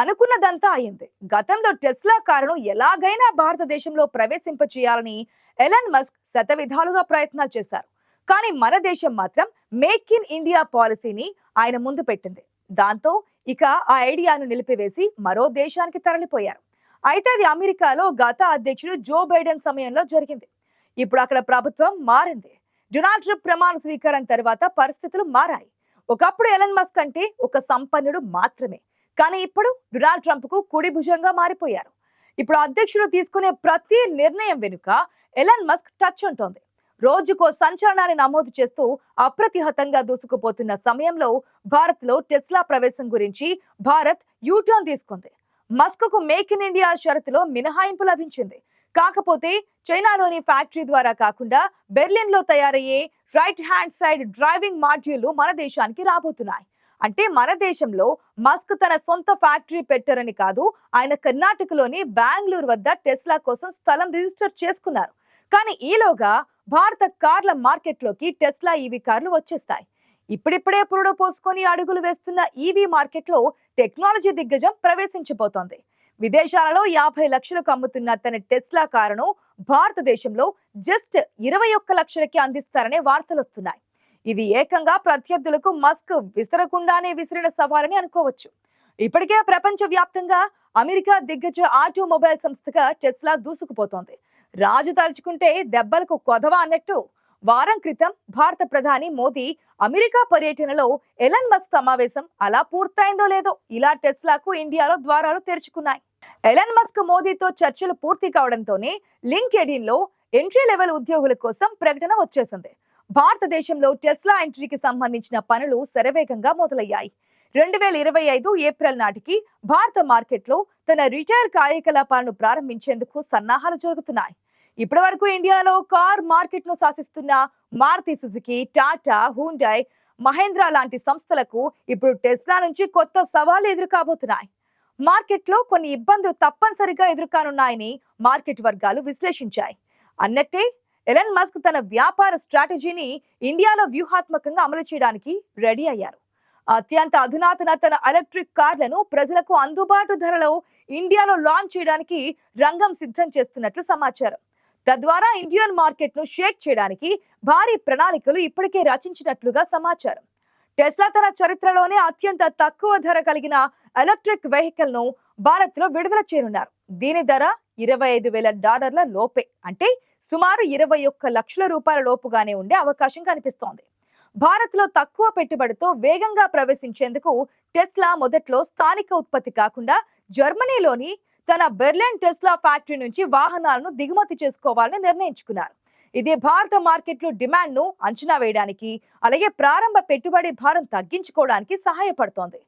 అనుకున్నదంతా అయింది. గతంలో టెస్లా కారును ఎలాగైనా భారతదేశంలో ప్రవేశింపచేయాలని ఎలన్ మస్క్ శతవిధాలుగా ప్రయత్నాలు చేశారు. కానీ మన దేశం మాత్రం మేక్ ఇన్ ఇండియా పాలసీని ఆయన ముందు పెట్టింది. దాంతో ఇక ఆ ఐడియాను నిలిపివేసి మరో దేశానికి తరలిపోయారు. అయితే అది అమెరికాలో గత అధ్యక్షుడు జో బైడెన్ సమయంలో జరిగింది. ఇప్పుడు అక్కడ ప్రభుత్వం మారింది. డొనాల్డ్ ట్రంప్ ప్రమాణ స్వీకారం తర్వాత పరిస్థితులు మారాయి. ఒకప్పుడు ఎలన్ మస్క్ అంటే ఒక సంపన్నుడు మాత్రమే. కానీ ఇప్పుడు డొనాల్డ్ ట్రంప్ కు కుడి భుజంగా మారిపోయారు. ఇప్పుడు అధ్యక్షుడు తీసుకునే ప్రతి నిర్ణయం వెనుక ఎలన్ మస్క్ టచ్ ఉంటుంది. రోజుకో సంచలనాన్ని నమోదు చేస్తూ అప్రతిహతంగా దూసుకుపోతున్న సమయంలో భారత్ లో టెస్లా ప్రవేశం గురించి భారత్ యూటర్న్ తీసుకుంది. మస్క్ కు మేక్ ఇన్ ఇండియా షరతులో మినహాయింపు లభించింది. కాకపోతే చైనాలోని ఫ్యాక్టరీ ద్వారా కాకుండా బెర్లిన్ లో తయారయ్యే రైట్ హ్యాండ్ సైడ్ డ్రైవింగ్ మాడ్యూళ్లు మన దేశానికి రాబోతున్నాయి. అంటే మన దేశంలో మస్క్ తన సొంత ఫ్యాక్టరీ పెట్టారని కాదు, ఆయన కర్ణాటకలోని బెంగళూరు వద్ద టెస్లా కోసం స్థలం రిజిస్టర్ చేసుకున్నారు. కానీ ఈలోగా భారత కార్ల మార్కెట్లోకి టెస్లా ఈవీ కార్లు వచ్చేస్తాయి. ఇప్పుడిప్పుడే పురుడు పోసుకొని అడుగులు వేస్తున్న ఈవీ మార్కెట్లో టెక్నాలజీ దిగ్గజం ప్రవేశించబోతోంది. విదేశాలలో 50 లక్షలకు అమ్ముతున్న తన టెస్లా కారును భారతదేశంలో జస్ట్ 21 లక్షలకి అందిస్తారనే వార్తలు వస్తున్నాయి. ఇది ఏకంగా ప్రత్యర్థులకు మస్క్ విసరకుండానే విసిరిన సవాలని అనుకోవచ్చు. ఇప్పటికే ప్రపంచ వ్యాప్తంగా అమెరికా దిగ్గజ ఆటోమొబైల్ సంస్థగా టెస్లా దూసుకుపోతోంది. రాజు తలుచుకుంటే దెబ్బలకు కొదవా అన్నట్టు వారం క్రితం భారత ప్రధాని మోదీ అమెరికా పర్యటనలో ఎలన్ మస్క్ సమావేశం అలా పూర్తయిందో లేదో ఇలా టెస్లాకు ఇండియాలో ద్వారాలు తెరుచుకున్నాయి. ఎలన్ మస్క్ మోదీతో చర్చలు పూర్తి కావడంతోనే లింక్డ్ఇన్ లో ఎంట్రీ లెవెల్ ఉద్యోగుల కోసం ప్రకటన వచ్చేసింది. భారతదేశంలో టెస్లా ఎంట్రీకి సంబంధించిన పనులు శరవేగంగా మొదలయ్యాయి. 2025 ఏప్రిల్ నాటికి భారత మార్కెట్లో తన రిటైల్ కార్యకలాపాలను ప్రారంభించేందుకు సన్నాహాలు జరుగుతున్నాయి. ఇప్పటి వరకు ఇండియాలో కార్ మార్కెట్ ను శాసిస్తున్న మారుతి సుజుకి, టాటా, హుండై, మహేంద్రా లాంటి సంస్థలకు ఇప్పుడు టెస్లా నుంచి కొత్త సవాళ్లు ఎదురుకాబోతున్నాయి. మార్కెట్లో కొన్ని ఇబ్బందులు తప్పనిసరిగా ఎదుర్కానున్నాయని మార్కెట్ వర్గాలు విశ్లేషించాయి. అన్నట్టే ఎలన్ మస్క్ తన వ్యాపార స్ట్రాటజీని ఇండియాలో వ్యూహాత్మకంగా అమలు చేయడానికి రెడీ అయ్యారు. అత్యంత అధునాతన తన ఎలక్ట్రిక్ కార్లను ప్రజలకు అందుబాటు ధరలో ఇండియాలో లాంచ్ చేయడానికి రంగం సిద్ధం చేస్తున్నట్లు సమాచారం. తద్వారా ఇండియన్ మార్కెట్ ను షేక్ చేయడానికి భారీ ప్రణాళికలు ఇప్పటికే రచించినట్లుగా సమాచారం. టెస్లా తన చరిత్రలోనే అత్యంత తక్కువ ధర కలిగిన ఎలక్ట్రిక్ వెహికల్ ను భారత్ లో విడుదల చేయనున్నారు. దీని ధర $25,000 లోపే, అంటే సుమారు 21 లక్షల రూపాయల లోపుగానే ఉండే అవకాశం కనిపిస్తోంది. భారత్ లో తక్కువ పెట్టుబడితో వేగంగా ప్రవేశించేందుకు టెస్లా మొదట్లో స్థానిక ఉత్పత్తి కాకుండా జర్మనీలోని తన బెర్లిన్ టెస్లా ఫ్యాక్టరీ నుంచి వాహనాలను దిగుమతి చేసుకోవాలని నిర్ణయించుకున్నారు. ఇది భారత మార్కెట్లో డిమాండ్ ను అంచనా వేయడానికి, అలాగే ప్రారంభ పెట్టుబడి భారం తగ్గించుకోవడానికి సహాయపడుతోంది.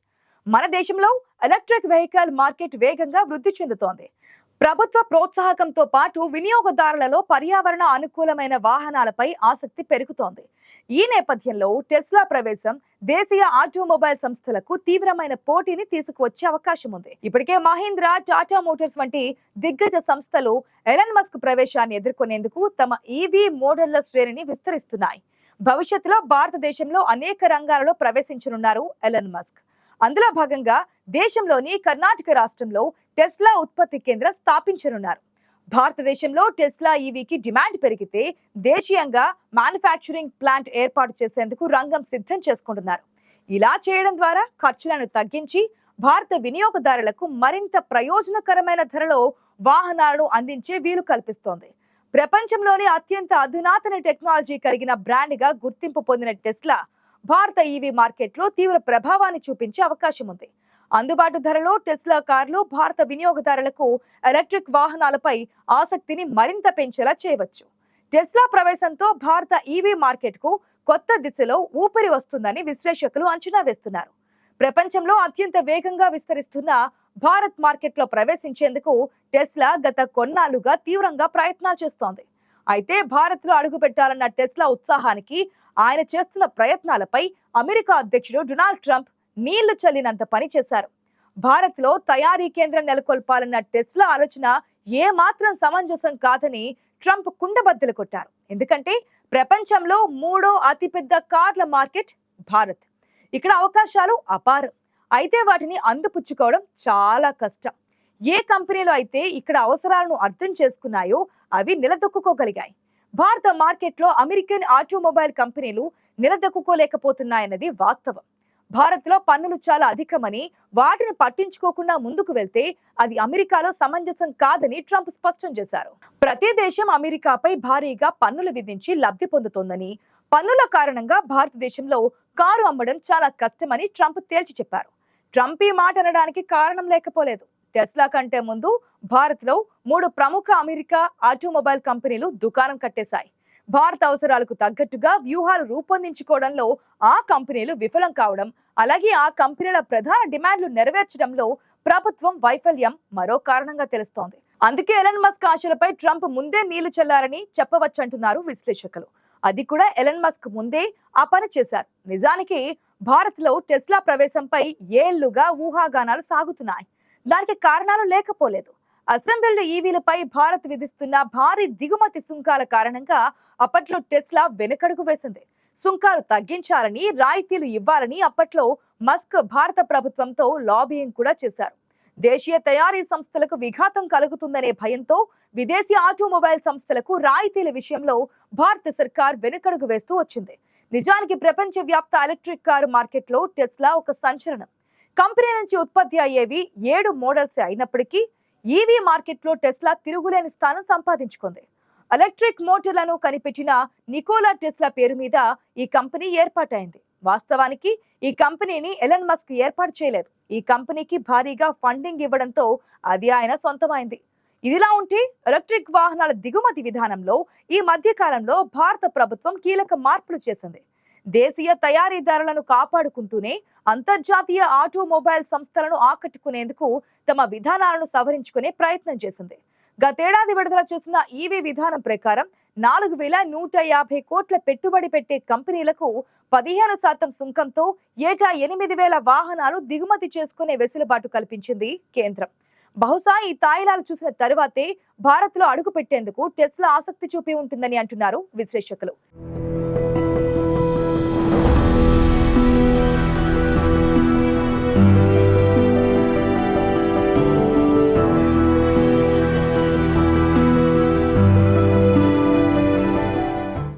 మన దేశంలో ఎలక్ట్రిక్ వెహికల్ మార్కెట్ వేగంగా వృద్ధి చెందుతోంది. ప్రభుత్వ ప్రోత్సాహకంతో పాటు వినియోగదారులలో పర్యావరణ అనుకూలమైన వాహనాలపై ఆసక్తి పెరుగుతోంది. ఈ నేపథ్యంలో టెస్లా ప్రవేశం దేశీయ ఆటోమొబైల్ సంస్థలకు తీవ్రమైన పోటీని తీసుకువచ్చే అవకాశం ఉంది. ఇప్పటికే మహీంద్రా, టాటా మోటార్స్ వంటి దిగ్గజ సంస్థలు ఎలన్ మస్క్ ప్రవేశాన్ని ఎదుర్కొనేందుకు తమ ఈవీ మోడళ్ల శ్రేణిని విస్తరిస్తున్నాయి. భవిష్యత్తులో భారతదేశంలో అనేక రంగాలలో ప్రవేశించనున్నారు ఎలన్ మస్క్. అందులో భాగంగా దేశంలోని కర్ణాటక రాష్ట్రంలో టెస్లా ఉత్పత్తి కేంద్రం స్థాపించనున్నారు. భారతదేశంలో టెస్లా ఈవీకి డిమాండ్ పెరిగితే దేశీయంగా మ్యానుఫ్యాక్చరింగ్ ప్లాంట్ ఏర్పాటు చేసేందుకు రంగం సిద్ధం చేసుకుంటున్నారు. ఇలా చేయడం ద్వారా ఖర్చులను తగ్గించి భారత వినియోగదారులకు మరింత ప్రయోజనకరమైన ధరలో వాహనాలను అందించే వీలు కల్పిస్తోంది. ప్రపంచంలోని అత్యంత అధునాతన టెక్నాలజీ కలిగిన బ్రాండ్ గా గుర్తింపు పొందిన టెస్లా భారత ఈవీ మార్కెట్లో తీవ్ర ప్రభావాన్ని చూపించే అవకాశం ఉంది. అందుబాటు ధరలో టెస్లా కార్లు భారత వినియోగదారులకు ఎలక్ట్రిక్ వాహనాలపై ఆసక్తిని మరింత పెంచేలా చేయవచ్చు. టెస్లా ప్రవేశంతో భారత ఈవీ మార్కెట్ కు కొత్త దిశలో ఊపిరి వస్తుందని విశ్లేషకులు అంచనా వేస్తున్నారు. ప్రపంచంలో అత్యంత వేగంగా విస్తరిస్తున్న భారత్ మార్కెట్లో ప్రవేశించేందుకు టెస్లా గత కొన్నాళ్లుగా తీవ్రంగా ప్రయత్నాలు చేస్తోంది. అయితే భారత్ లో అడుగు పెట్టాలన్న టెస్లా ఉత్సాహానికి, ఆయన చేస్తున్న ప్రయత్నాలపై అమెరికా అధ్యక్షుడు డొనాల్డ్ ట్రంప్ నీళ్లు చల్లినంత పని చేశారు. భారత్ లో తయారీ కేంద్రం నెలకొల్పాలన్న టెస్లా ఆలోచన ఏమాత్రం సమంజసం కాదని ట్రంప్ కుండబద్దలు కొట్టారు. ఎందుకంటే ప్రపంచంలో 3వ అతిపెద్ద కార్ల మార్కెట్ భారత్. ఇక్కడ అవకాశాలు అపారం. అయితే వాటిని అందిపుచ్చుకోవడం చాలా కష్టం. ఏ కంపెనీలు అయితే ఇక్కడ అవసరాలను అర్థం చేసుకున్నాయో అవి నిలదొక్కుకోగలిగాయి. భారత మార్కెట్లో అమెరికన్ ఆటోమొబైల్ కంపెనీలు నిలదొక్కుకోలేకపోతున్నాయన్నది వాస్తవం. భారత్లో పన్నులు చాలా అధికమని, వాటిని పట్టించుకోకుండా ముందుకు వెళ్తే అది అమెరికాలో సమంజసం కాదని ట్రంప్ స్పష్టం చేశారు. ప్రతి దేశం అమెరికాపై భారీగా పన్నులు విధించి లబ్ధి పొందుతోందని, పన్నుల కారణంగా భారతదేశంలో కారు అమ్మడం చాలా కష్టమని ట్రంప్ తేల్చి చెప్పారు. ట్రంప్ ఈ మాట అనడానికి కారణం లేకపోలేదు. టెస్లా కంటే ముందు భారత్లో 3 ప్రముఖ అమెరికా ఆటోమొబైల్ కంపెనీలు దుకాణం కట్టేశాయి. భారత అవసరాలకు తగ్గట్టుగా వ్యూహాలు రూపొందించుకోవడంలో ఆ కంపెనీలు విఫలం కావడం, అలాగే ఆ కంపెనీల ప్రధాన డిమాండ్లు నెరవేర్చడంలో ప్రభుత్వం వైఫల్యం మరో కారణంగా తెలుస్తోంది. అందుకే ఎలన్ మస్క్ ఆశలపై ట్రంప్ ముందే నీళ్లు చల్లారని చెప్పవచ్చంటున్నారు విశ్లేషకులు. అది కూడా ఎలన్ మస్క్ ముందే ఆ పని చేశారు. నిజానికి భారత్లో టెస్లా ప్రవేశంపై ఏళ్లుగా ఊహాగానాలు సాగుతున్నాయి. దానికి కారణాలు లేకపోలేదు. అసెంబ్లీ ఈవీలపై భారత్ విధిస్తున్న భారీ దిగుమతి సుంకాల కారణంగా అప్పట్లో టెస్లా వెనుకడుగు వేసింది. సుంకాలు తగ్గించాలని, రాయితీలు ఇవ్వాలని అప్పట్లో మస్క్ భారత ప్రభుత్వంతో లాబియింగ్ కూడా చేశారు. దేశీయ తయారీ సంస్థలకు విఘాతం కలుగుతుందనే భయంతో విదేశీ ఆటోమొబైల్ సంస్థలకు రాయితీల విషయంలో భారత సర్కార్ వెనుకడుగు వేస్తూ వచ్చింది. నిజానికి ప్రపంచ వ్యాప్త ఎలక్ట్రిక్ కారు మార్కెట్లో టెస్లా ఒక సంచలనం. కంపెనీ నుంచి ఉత్పత్తి అయ్యేవి 7 మోడల్స్ అయినప్పటికీ ఈవీ మార్కెట్లో టెస్లా తిరుగులేని స్థానం సంపాదించుకుంది. ఎలక్ట్రిక్ మోటార్లను కనిపెట్టిన నికోలా టెస్లా పేరు మీద ఈ కంపెనీ ఏర్పాటైంది. వాస్తవానికి ఈ కంపెనీని ఎలన్ మస్క్ ఏర్పాటు చేయలేదు. ఈ కంపెనీకి భారీగా ఫండింగ్ ఇవ్వడంతో అది ఆయన సొంతమైంది. ఇదిలా ఉంటే ఎలక్ట్రిక్ వాహనాల దిగుమతి విధానంలో ఈ మధ్య కాలంలో భారత ప్రభుత్వం కీలక మార్పులు చేసింది. దేశీయ తయారీదారులను కాపాడుకుంటూనే అంతర్జాతీయ ఆటోమొబైల్ సంస్థలను ఆకట్టుకునేందుకు తమ విధానాలను సవరించుకునే ప్రయత్నం చేసింది. గతేడాది విడుదల చేసిన ఈవీ విధానం ప్రకారం 4150 కోట్ల పెట్టుబడి పెట్టే కంపెనీలకు 15% సుంకంతో ఏటా 8000 వాహనాలు దిగుమతి చేసుకునే వెసులుబాటు కల్పించింది కేంద్రం. బహుశా ఈ తాయిలాలు చూసిన తరువాతే భారత్లో అడుగు పెట్టేందుకు టెస్లా ఆసక్తి చూపి ఉంటుందని అంటున్నారు విశ్లేషకులు.